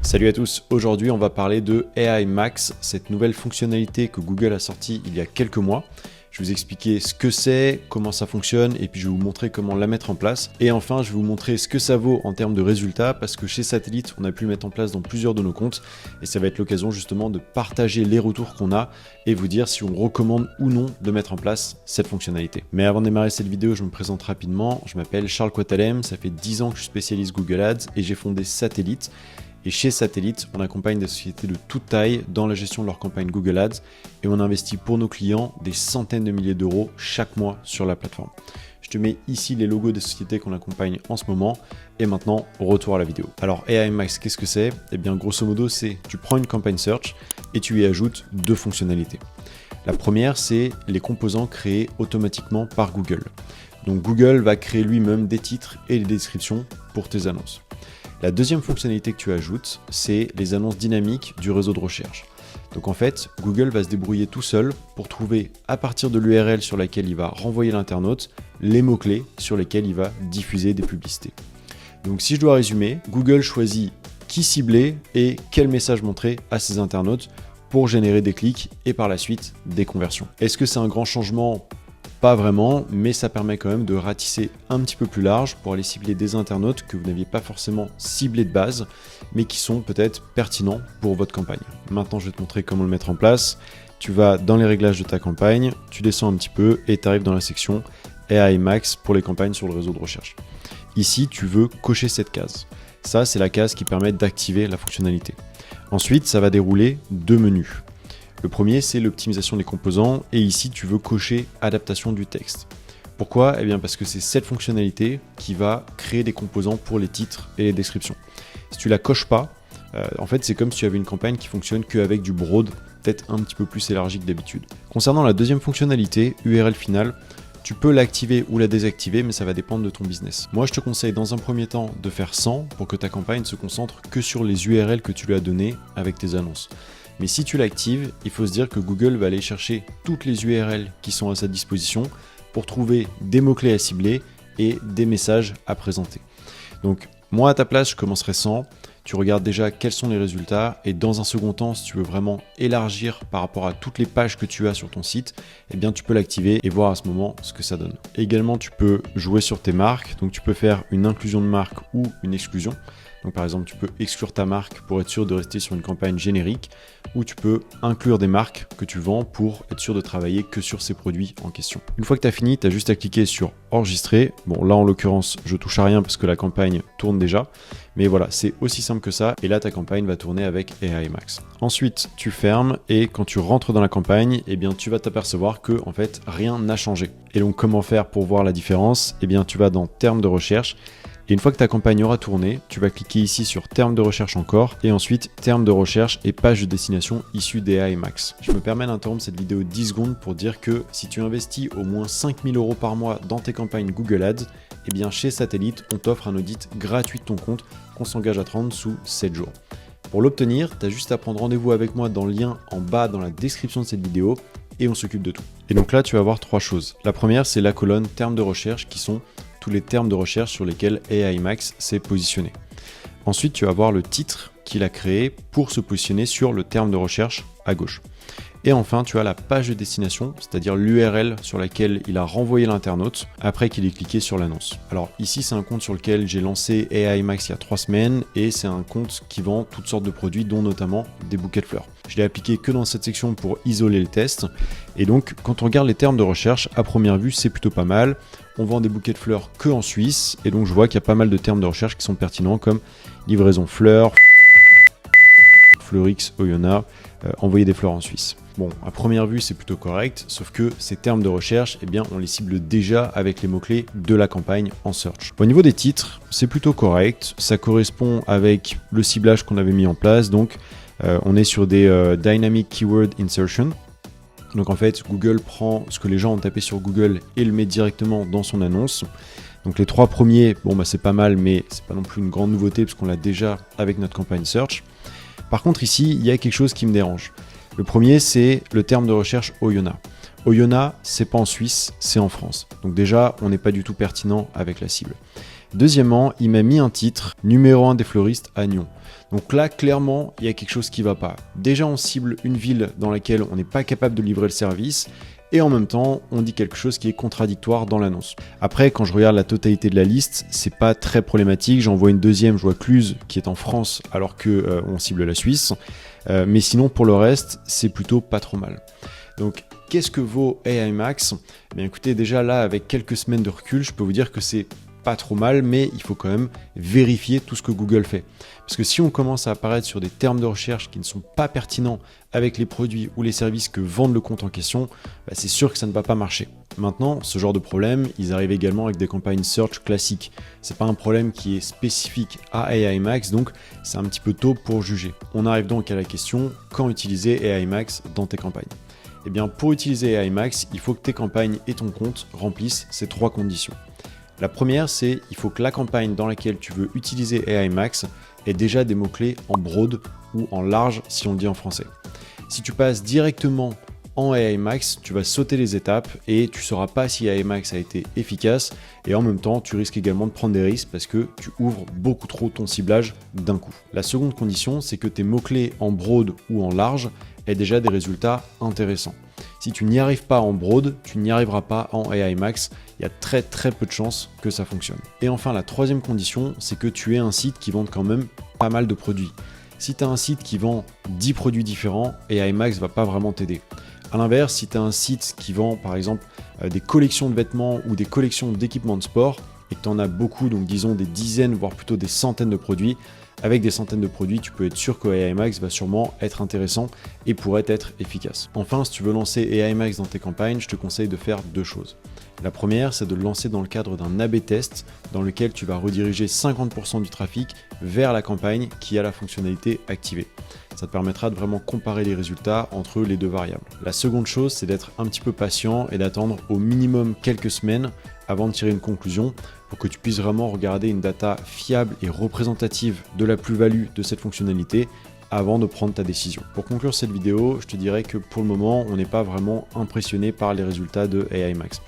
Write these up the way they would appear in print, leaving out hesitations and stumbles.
Salut à tous, aujourd'hui on va parler de AI Max, cette nouvelle fonctionnalité que Google a sortie il y a quelques mois. Je vais vous expliquer ce que c'est, comment ça fonctionne et puis je vais vous montrer comment la mettre en place. Et enfin je vais vous montrer ce que ça vaut en termes de résultats parce que chez Satellite on a pu le mettre en place dans plusieurs de nos comptes et ça va être l'occasion justement de partager les retours qu'on a et vous dire si on recommande ou non de mettre en place cette fonctionnalité. Mais avant de démarrer cette vidéo, je me présente rapidement. Je m'appelle Charles Coatalem, ça fait 10 ans que je spécialise Google Ads et j'ai fondé Satellite. Et chez Satellite, on accompagne des sociétés de toute taille dans la gestion de leur campagne Google Ads et on investit pour nos clients des centaines de milliers d'euros chaque mois sur la plateforme. Je te mets ici les logos des sociétés qu'on accompagne en ce moment et maintenant, retour à la vidéo. Alors AI Max, qu'est-ce que c'est? Eh bien grosso modo, c'est tu prends une campagne search et tu y ajoutes deux fonctionnalités. La première, c'est les composants créés automatiquement par Google. Donc Google va créer lui-même des titres et des descriptions pour tes annonces. La deuxième fonctionnalité que tu ajoutes, c'est les annonces dynamiques du réseau de recherche. Donc en fait, Google va se débrouiller tout seul pour trouver à partir de l'URL sur laquelle il va renvoyer l'internaute, les mots-clés sur lesquels il va diffuser des publicités. Donc si je dois résumer, Google choisit qui cibler et quel message montrer à ses internautes pour générer des clics et par la suite des conversions. Est-ce que c'est un grand changement ? Pas vraiment, mais ça permet quand même de ratisser un petit peu plus large pour aller cibler des internautes que vous n'aviez pas forcément ciblés de base, mais qui sont peut-être pertinents pour votre campagne. Maintenant, je vais te montrer comment le mettre en place. Tu vas dans les réglages de ta campagne, tu descends un petit peu et tu arrives dans la section AI Max pour les campagnes sur le réseau de recherche. Ici, tu veux cocher cette case. Ça, c'est la case qui permet d'activer la fonctionnalité. Ensuite, ça va dérouler deux menus. Le premier, c'est l'optimisation des composants et ici, tu veux cocher adaptation du texte. Pourquoi ? Eh bien parce que c'est cette fonctionnalité qui va créer des composants pour les titres et les descriptions. Si tu la coches pas, en fait, c'est comme si tu avais une campagne qui fonctionne qu'avec du broad, peut-être un petit peu plus élargi que d'habitude. Concernant la deuxième fonctionnalité, URL finale, tu peux l'activer ou la désactiver, mais ça va dépendre de ton business. Moi, je te conseille dans un premier temps de faire 100 pour que ta campagne se concentre que sur les URL que tu lui as données avec tes annonces. Mais si tu l'actives, il faut se dire que Google va aller chercher toutes les URL qui sont à sa disposition pour trouver des mots-clés à cibler et des messages à présenter. Donc moi à ta place, je commencerai 100. Tu regardes déjà quels sont les résultats et dans un second temps, si tu veux vraiment élargir par rapport à toutes les pages que tu as sur ton site, eh bien tu peux l'activer et voir à ce moment ce que ça donne. Également, tu peux jouer sur tes marques, donc tu peux faire une inclusion de marque ou une exclusion. Donc par exemple, tu peux exclure ta marque pour être sûr de rester sur une campagne générique ou tu peux inclure des marques que tu vends pour être sûr de travailler que sur ces produits en question. Une fois que tu as fini, tu as juste à cliquer sur enregistrer. Bon, là en l'occurrence, je touche à rien parce que la campagne tourne déjà. Mais voilà, c'est aussi simple que ça et là ta campagne va tourner avec AI Max. Ensuite, tu fermes et quand tu rentres dans la campagne, eh bien tu vas t'apercevoir que en fait, rien n'a changé. Et donc comment faire pour voir la différence ? Eh bien tu vas dans termes de recherche. Et une fois que ta campagne aura tourné, tu vas cliquer ici sur termes de recherche encore et ensuite termes de recherche et page de destination issue d'AI Max. Je me permets d'interrompre cette vidéo 10 secondes pour dire que si tu investis au moins 5 000 € par mois dans tes campagnes Google Ads, eh bien chez Satellite, on t'offre un audit gratuit de ton compte qu'on s'engage à te rendre sous 7 jours. Pour l'obtenir, tu as juste à prendre rendez-vous avec moi dans le lien en bas dans la description de cette vidéo et on s'occupe de tout. Et donc là, tu vas voir trois choses. La première, c'est la colonne termes de recherche qui sont tous les termes de recherche sur lesquels AI Max s'est positionné. Ensuite, tu vas voir le titre qu'il a créé pour se positionner sur le terme de recherche à gauche. Et enfin, tu as la page de destination, c'est-à-dire l'URL sur laquelle il a renvoyé l'internaute après qu'il ait cliqué sur l'annonce. Alors ici, c'est un compte sur lequel j'ai lancé AI Max il y a 3 semaines et c'est un compte qui vend toutes sortes de produits, dont notamment des bouquets de fleurs. Je l'ai appliqué que dans cette section pour isoler le test. Et donc, quand on regarde les termes de recherche, à première vue, c'est plutôt pas mal. On vend des bouquets de fleurs que en Suisse et donc je vois qu'il y a pas mal de termes de recherche qui sont pertinents comme livraison fleurs, Fleurix, Oyonnax, envoyer des fleurs en Suisse. Bon, à première vue, c'est plutôt correct, sauf que ces termes de recherche, eh bien, on les cible déjà avec les mots-clés de la campagne en search. Au niveau des titres, c'est plutôt correct, ça correspond avec le ciblage qu'on avait mis en place, donc on est sur des Dynamic Keyword Insertion. Donc en fait, Google prend ce que les gens ont tapé sur Google et le met directement dans son annonce. Donc les 3 premiers, bon bah c'est pas mal, mais c'est pas non plus une grande nouveauté parce qu'on l'a déjà avec notre campagne search. Par contre ici, il y a quelque chose qui me dérange. Le premier, c'est le terme de recherche Oyonnax. Oyonnax, c'est pas en Suisse, c'est en France. Donc déjà, on n'est pas du tout pertinent avec la cible. Deuxièmement, il m'a mis un titre numéro 1 des fleuristes à Nyon. Donc là, clairement, il y a quelque chose qui ne va pas. Déjà, on cible une ville dans laquelle on n'est pas capable de livrer le service, et en même temps, on dit quelque chose qui est contradictoire dans l'annonce. Après, quand je regarde la totalité de la liste, c'est pas très problématique. J'en vois une deuxième, je vois Cluse qui est en France alors que on cible la Suisse. Mais sinon, pour le reste, c'est plutôt pas trop mal. Donc, qu'est-ce que vaut AI Max ? Bien écoutez, déjà là, avec quelques semaines de recul, je peux vous dire que c'est pas trop mal, mais il faut quand même vérifier tout ce que Google fait. Parce que si on commence à apparaître sur des termes de recherche qui ne sont pas pertinents avec les produits ou les services que vendent le compte en question, c'est sûr que ça ne va pas marcher. Maintenant, ce genre de problème, ils arrivent également avec des campagnes search classiques. C'est pas un problème qui est spécifique à AI Max, donc c'est un petit peu tôt pour juger. On arrive donc à la question, quand utiliser AI Max dans tes campagnes ? Eh bien, pour utiliser AI Max, il faut que tes campagnes et ton compte remplissent ces 3 conditions. La première, c'est il faut que la campagne dans laquelle tu veux utiliser AI Max ait déjà des mots-clés en broad ou en large si on le dit en français. Si tu passes directement en AI Max, tu vas sauter les étapes et tu ne sauras pas si AI Max a été efficace et en même temps, tu risques également de prendre des risques parce que tu ouvres beaucoup trop ton ciblage d'un coup. La seconde condition, c'est que tes mots-clés en broad ou en large aient déjà des résultats intéressants. Si tu n'y arrives pas en broad, tu n'y arriveras pas en AI Max. Il y a très peu de chances que ça fonctionne. Et enfin, la troisième condition, c'est que tu aies un site qui vende quand même pas mal de produits. Si tu as un site qui vend 10 produits différents, AI Max va pas vraiment t'aider. A l'inverse, si tu as un site qui vend par exemple des collections de vêtements ou des collections d'équipements de sport et que tu en as beaucoup, donc disons des dizaines, voire plutôt des centaines de produits, avec des centaines de produits, tu peux être sûr que AI Max va sûrement être intéressant et pourrait être efficace. Enfin, si tu veux lancer AI Max dans tes campagnes, je te conseille de faire 2 choses. La première, c'est de le lancer dans le cadre d'un A/B test dans lequel tu vas rediriger 50% du trafic vers la campagne qui a la fonctionnalité activée. Ça te permettra de vraiment comparer les résultats entre les 2 variables. La seconde chose, c'est d'être un petit peu patient et d'attendre au minimum quelques semaines avant de tirer une conclusion pour que tu puisses vraiment regarder une data fiable et représentative de la plus-value de cette fonctionnalité avant de prendre ta décision. Pour conclure cette vidéo, je te dirais que pour le moment, on n'est pas vraiment impressionné par les résultats de AI Max.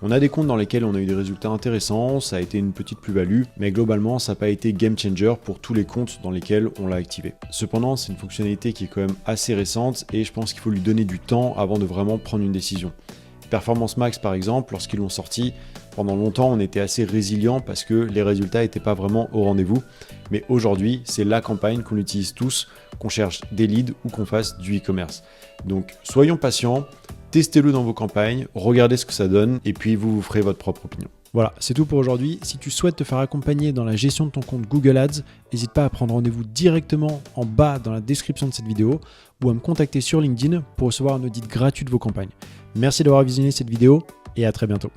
On a des comptes dans lesquels on a eu des résultats intéressants, ça a été une petite plus-value, mais globalement ça n'a pas été game changer pour tous les comptes dans lesquels on l'a activé. Cependant, c'est une fonctionnalité qui est quand même assez récente et je pense qu'il faut lui donner du temps avant de vraiment prendre une décision. Performance Max par exemple, lorsqu'ils l'ont sorti, pendant longtemps on était assez résilient parce que les résultats n'étaient pas vraiment au rendez-vous. Mais aujourd'hui, c'est la campagne qu'on utilise tous, qu'on cherche des leads ou qu'on fasse du e-commerce. Donc soyons patients, testez-le dans vos campagnes, regardez ce que ça donne et puis vous ferez votre propre opinion. Voilà, c'est tout pour aujourd'hui. Si tu souhaites te faire accompagner dans la gestion de ton compte Google Ads, n'hésite pas à prendre rendez-vous directement en bas dans la description de cette vidéo ou à me contacter sur LinkedIn pour recevoir un audit gratuit de vos campagnes. Merci d'avoir visionné cette vidéo et à très bientôt.